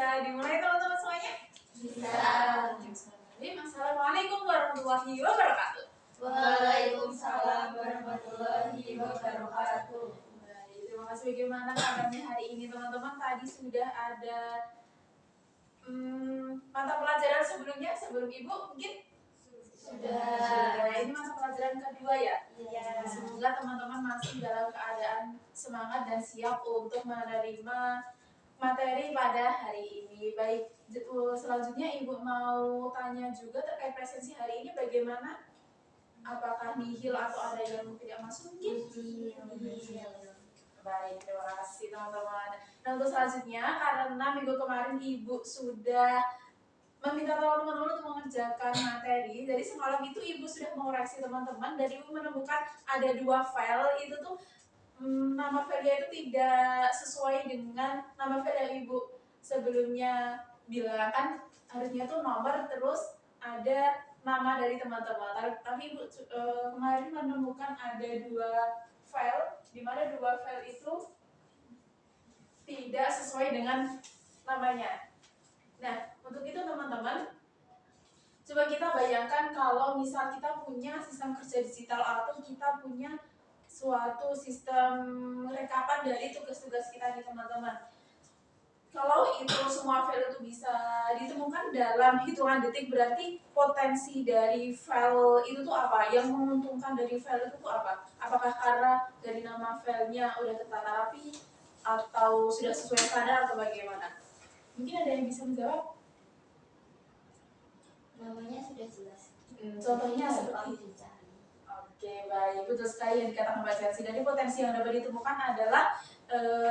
Bisa dimulai teman-teman semuanya? Bisa. Assalamualaikum warahmatullahi wabarakatuh. Waalaikumsalam warahmatullahi wabarakatuh. Baik, terima kasih. Bagaimana kabarnya hari ini teman-teman? Tadi sudah ada mata pelajaran sebelumnya, sebelum Ibu mungkin? Sudah. Ini mata pelajaran kedua ya? Iya. Semoga teman-teman masih dalam keadaan semangat dan siap untuk menerima materi pada hari ini. Baik, selanjutnya Ibu mau tanya juga terkait presensi hari ini bagaimana? Apakah nihil atau ada yang tidak masuk mungkin? Baik, terima kasih teman-teman. Nah, untuk selanjutnya, karena minggu kemarin Ibu sudah meminta tolong teman-teman untuk mengerjakan materi, jadi semalam itu Ibu sudah mengoreksi teman-teman dan Ibu menemukan ada 2 file itu tuh nama filenya itu tidak sesuai dengan nama file yang Ibu sebelumnya bilang, kan harusnya tuh nomor terus ada nama dari teman-teman. Tapi Ibu kemarin menemukan ada 2 file, di mana 2 file itu tidak sesuai dengan namanya. Nah, untuk itu teman-teman, coba kita bayangkan kalau misal kita punya sistem kerja digital atau kita punya suatu sistem rekapan dari tugas-tugas kita nih teman-teman. Kalau itu semua file itu bisa ditemukan dalam hitungan detik, berarti potensi dari file itu tuh apa? Yang menguntungkan dari file itu tuh apa? Apakah karena dari nama filenya udah tertata rapi atau sudah sesuai standar atau bagaimana? Mungkin ada yang bisa menjawab? Namanya sudah jelas. Contohnya seperti Oke, baik, betul sekali yang dikatakan Mbak Chelsea. Jadi potensi yang dapat ditemukan adalah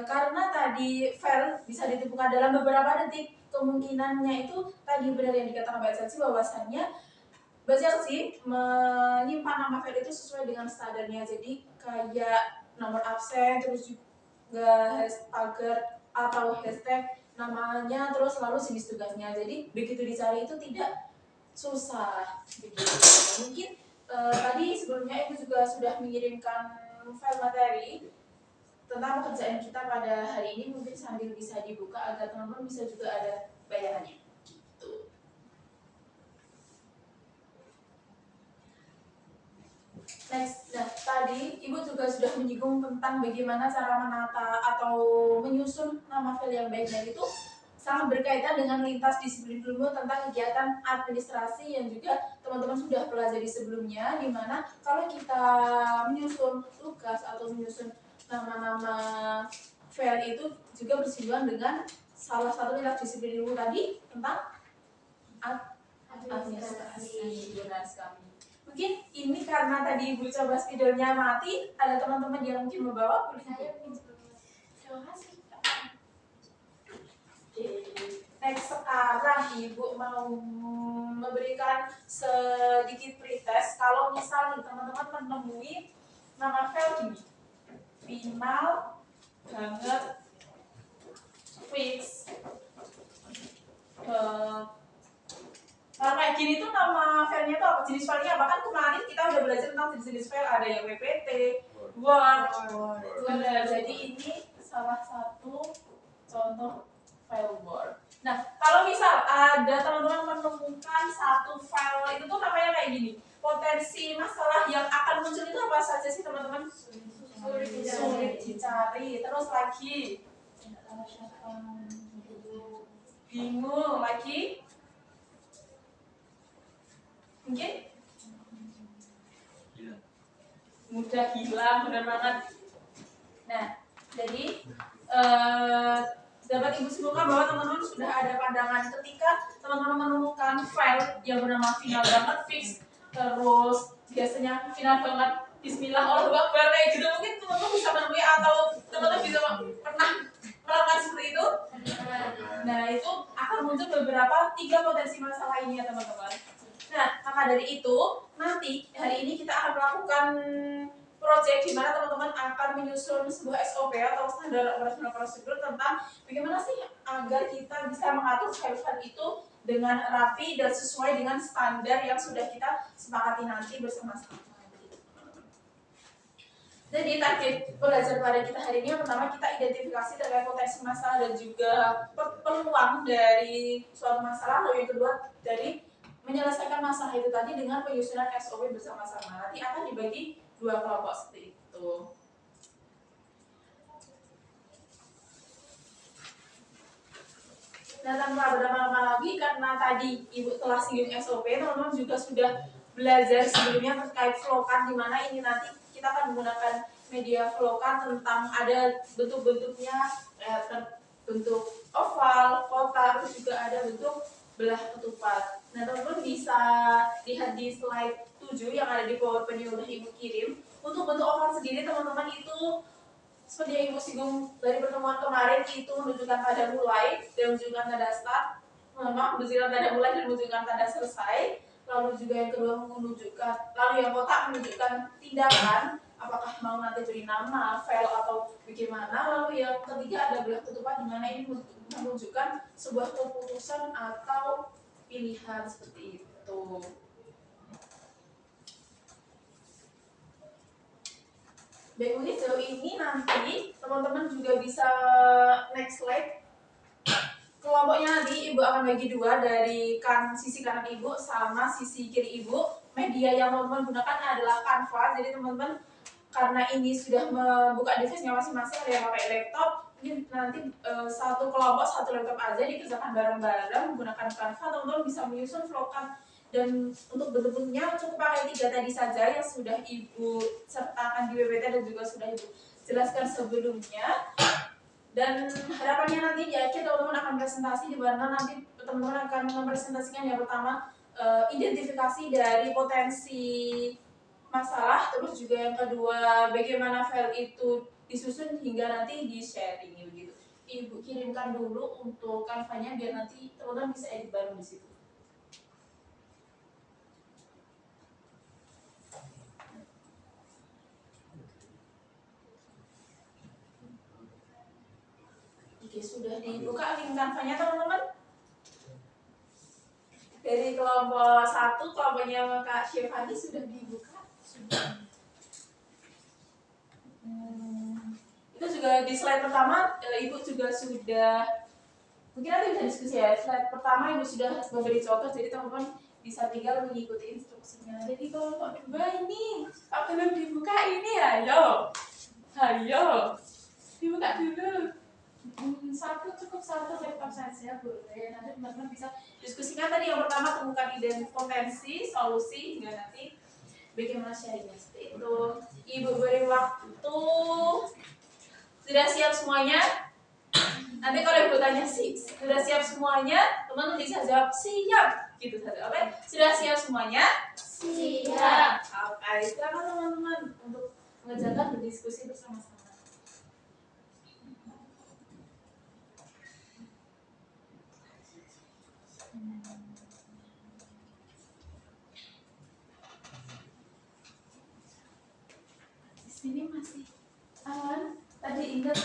karena tadi file bisa ditemukan dalam beberapa detik, kemungkinannya itu tadi benar yang dikatakan Mbak Chelsea, bahwasannya Mbak Chelsea menyimpan nama file itu sesuai dengan standarnya. Jadi kayak nomor absen, terus juga tagar atau hashtag namanya, terus lalu jenis tugasnya. Jadi begitu dicari itu tidak susah begitu. Mungkin tadi sebelumnya Ibu juga sudah mengirimkan file materi tentang pekerjaan kita pada hari ini, mungkin sambil bisa dibuka agar teman-teman bisa juga ada bayangannya. Gitu. Next, nah tadi Ibu juga sudah menyinggung tentang bagaimana cara menata atau menyusun nama file yang baik, dan itu sangat berkaitan dengan lintas disiplin ilmu tentang kegiatan administrasi yang juga teman-teman sudah pelajari sebelumnya, di mana kalau kita menyusun tugas atau menyusun nama-nama file itu juga bersinggungan dengan salah satu lintas disiplin ilmu tadi tentang administrasi. Benar sekali. Mungkin ini karena tadi Ibu coba spidolnya mati, ada teman-teman yang mungkin membawa, boleh saya minjem. Terima kasih. Next, sekarang Ibu mau memberikan sedikit pretest. Kalau misalnya teman-teman menemui nama file ini, final, banget, fix, nah kayak gini tuh nama filenya tuh apa? Jenis filenya apa? Kan kemarin kita udah belajar tentang jenis file, ada yang WPT, Word. Jadi ini salah satu contoh file Word. Nah, kalau misal ada teman-teman menemukan satu file itu tuh namanya kayak gini, potensi masalah yang akan muncul itu apa saja sih teman-teman? Sulit dicari. Terus lagi bingung lagi. Mungkin mudah hilang, benar banget. Nah, jadi dapat Ibu simpulkan bahwa teman-teman sudah ada pandangan ketika teman-teman menemukan file yang bernama final banget fix, terus biasanya final banget Bismillah Allahu Akbar kayak gitu, mungkin teman-teman bisa menemui atau teman-teman bisa pernah melakukan seperti itu. Nah, itu akan muncul beberapa 3 potensi masalah ini ya teman-teman. Nah, maka dari itu nanti hari ini kita akan melakukan project di mana teman-teman akan menyusun sebuah SOP atau standar operasional prosedur tentang bagaimana sih agar kita bisa mengatur file-file itu dengan rapi dan sesuai dengan standar yang sudah kita sepakati nanti bersama-sama. Jadi target belajar pada kita hari ini yang pertama kita identifikasi terkait potensi masalah dan juga peluang dari suatu masalah. Lalu yang kedua dari menyelesaikan masalah itu tadi dengan penyusunan SOP bersama-sama. Nanti akan dibagi 2 kelompok seperti itu. Nah, tanpa berlama-lama lagi karena tadi Ibu telah singgung SOP, teman-teman juga sudah belajar sebelumnya terkait flowcard, di mana ini nanti kita akan menggunakan media flowcard tentang ada bentuk-bentuknya, bentuk oval, kotak, terus juga ada bentuk belah ketupat. Nah, teman-teman bisa lihat di slide 7 yang ada di PowerPoint yang udah Ibu kirim. Untuk bentuk oval sendiri, teman-teman itu seperti yang Ibu singgung dari pertemuan kemarin, itu menunjukkan tanda mulai dan menunjukkan tanda start, menunjukkan tanda mulai dan menunjukkan tanda selesai. Lalu juga yang kedua menunjukkan, lalu yang kotak menunjukkan tindakan, apakah mau nanti beri nama, file atau bagaimana. Lalu yang ketiga ada belah ketupat, di mana ini menunjukkan sebuah keputusan atau pilihan seperti itu. Baik, mungkin sejauh ini nanti teman-teman juga bisa next slide. Kelompoknya nanti Ibu akan bagi 2 dari sisi kanan Ibu sama sisi kiri Ibu. Media yang teman-teman gunakan adalah Canva. Jadi teman-teman karena ini sudah membuka device-nya masing-masing, ada yang pakai laptop, ini nanti satu kelompok satu laptop aja dikerjakan bareng-bareng menggunakan Canva. Teman-teman bisa menyusun flowcard dan untuk bentuk-bentuknya cukup pakai 3 tadi saja yang sudah Ibu sertakan di PPT dan juga sudah Ibu jelaskan sebelumnya. Dan harapannya nanti di akhir teman-teman akan presentasi, di mana nanti teman-teman akan mempresentasikan yang pertama identifikasi dari potensi masalah, terus juga yang kedua bagaimana file itu disusun hingga nanti di sharing begitu. Ibu kirimkan dulu untuk Canva-nya biar nanti teman-teman bisa edit bareng di situ. Oke, sudah dibuka link Canva-nya teman-teman. Dari kelompok 1, kelompoknya Kak Syefani sudah dibuka. Itu juga di slide pertama Ibu juga sudah, mungkin nanti bisa diskusi ya. Slide pertama Ibu sudah memberi contoh, jadi teman-teman bisa tinggal mengikuti instruksinya. Jadi kelompok 2 ini belum dibuka ini, ayo dibuka dulu. Cukup satu laptop saja boleh. Nanti teman-teman bisa diskusikan tadi yang pertama temukan potensi, solusi, hingga nanti bagaimana sharingnya seperti itu. Ibu beri waktu. Sudah siap semuanya? Nanti kalau Ibu tanya sih, sudah siap semuanya? Teman-teman bisa jawab siap, gitu saja. Oke? Sudah siap semuanya? Siap. Oke, silakan teman-teman untuk mengerjakan berdiskusi bersama-sama. Di sini masih aman. Tadi ingat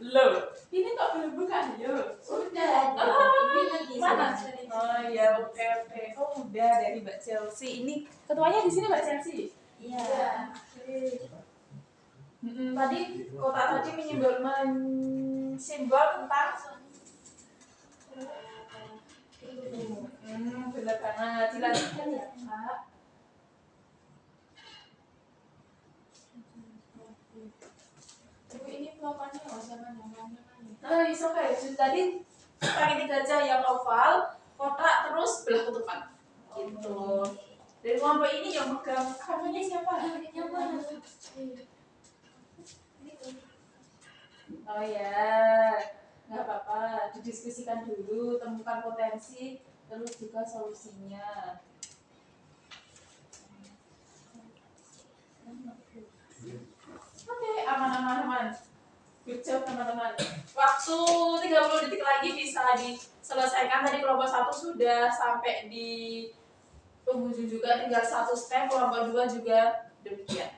loh, ini kok belum buka? Yo, Sudah. ini lagi mana? sedang. Oh ya, oke. Oh udah dari Mbak Chelsea. Ini ketuanya di sini Mbak Chelsea. Iya. Tadi kotak tadi mensimbol tentang benar banget. Dilanjutkan ya Kak. Ibu ini pelopannya jangan nah, it's okay. Tadi pakai 3 aja yang oval, kotak, terus belah ketupat. Gitu. Dari kelompok ini yang megang kamunya siapa? Yang mana? Oh ya, nggak apa-apa. Didiskusikan dulu, temukan potensi, terus juga solusinya. Oke, aman. Good job teman-teman. Waktu 30 detik lagi bisa diselesaikan. Tadi kelompok 1 sudah sampai di penghujung juga, tinggal 1 step. Kelompok 2 juga demikian.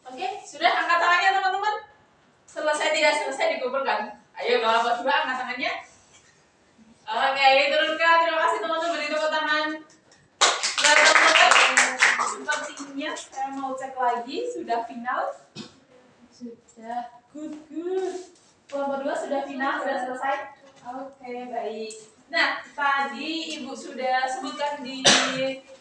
Oke, sudah angkat tangannya teman-teman. Selesai tidak selesai dikumpulkan. Ayo kelompok 2 angkat tangannya. Oke, turunkan. semuanya? Saya mau cek lagi, sudah final? Sudah, good. Kelompok 2 sudah final, sudah selesai? Oke, baik. Nah, tadi Ibu sudah sebutkan di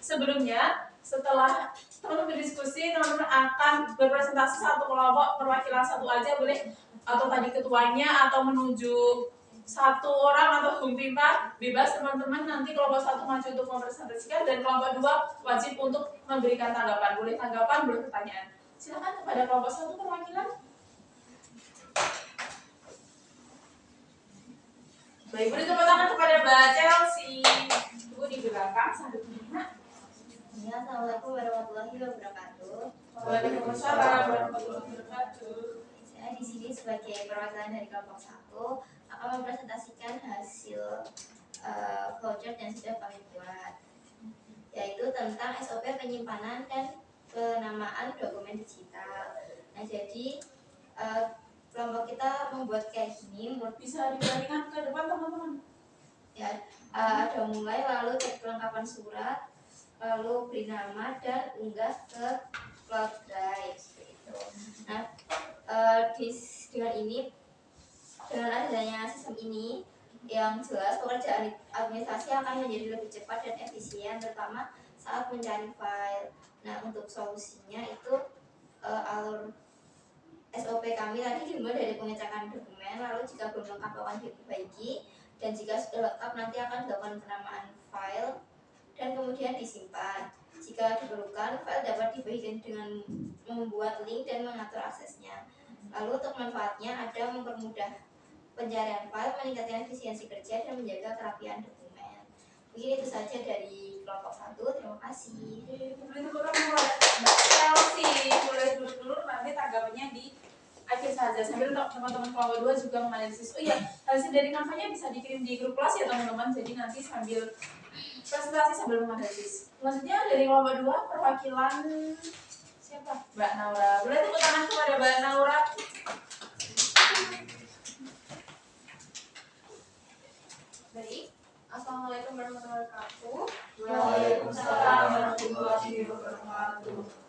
sebelumnya, setelah teman-teman berdiskusi, teman-teman akan berpresentasi satu kelompok, perwakilan satu aja boleh, atau tadi ketuanya, atau menuju satu orang atau humpimpa, bebas teman-teman. Nanti kelompok 1 maju untuk mempresentasikan, dan kelompok 2 wajib untuk memberikan tanggapan. Boleh tanggapan, boleh pertanyaan. Silakan kepada kelompok 1 perwakilan. Baik, beri tepuk tangan kepada Mbak Chelsea. Ibu di belakang sambil menyimak. Ya, Assalamualaikum warahmatullahi wabarakatuh. Waalaikumsalam warahmatullahi wabarakatuh. Saya di sini sebagai perwakilan dari kelompok 1 akan mempresentasikan hasil flowchart yang sudah kami buat, yaitu tentang SOP penyimpanan dan penamaan dokumen digital. Nah, jadi kelompok kita membuat kayak gini. Bisa dibandingkan ke depan teman-teman. Ya, ada mulai, lalu cek kelengkapan surat, lalu beri nama dan unggah ke cloud drive seperti itu. Nah, dengan ini, dengan adanya sistem ini, yang jelas pekerjaan administrasi akan menjadi lebih cepat dan efisien, terutama saat mencari file. Nah, untuk solusinya itu alur SOP kami tadi dimulai dari pengecekan dokumen, lalu jika belum lengkap akan diperbaiki, dan jika sudah lengkap nanti akan dilakukan penamaan file dan kemudian disimpan. Jika diperlukan, file dapat dibagikan dengan membuat link dan mengatur aksesnya. Lalu untuk manfaatnya ada mempermudah pencarian file, meningkatkan efisiensi kerja, dan menjaga kerapian dokumen. Mungkin itu saja dari kelompok 1. Terima kasih. Beri tepuk tangan kepada Mbak Chelsea. Boleh dulu nanti tanggapannya di akhir saja. Sambil teman-teman kelompok 2 juga menganalisis. Oh iya, hasil dari kampanye bisa dikirim di grup kelas ya teman-teman. Jadi nanti sambil presentasi sambil menganalisis. Selanjutnya dari kelompok 2 perwakilan siapa? Mbak Naura. Boleh tepuk tangan kepada Mbak Naura. Baik. Assalamualaikum warahmatullahi wabarakatuh. Waalaikumsalam warahmatullahi wabarakatuh.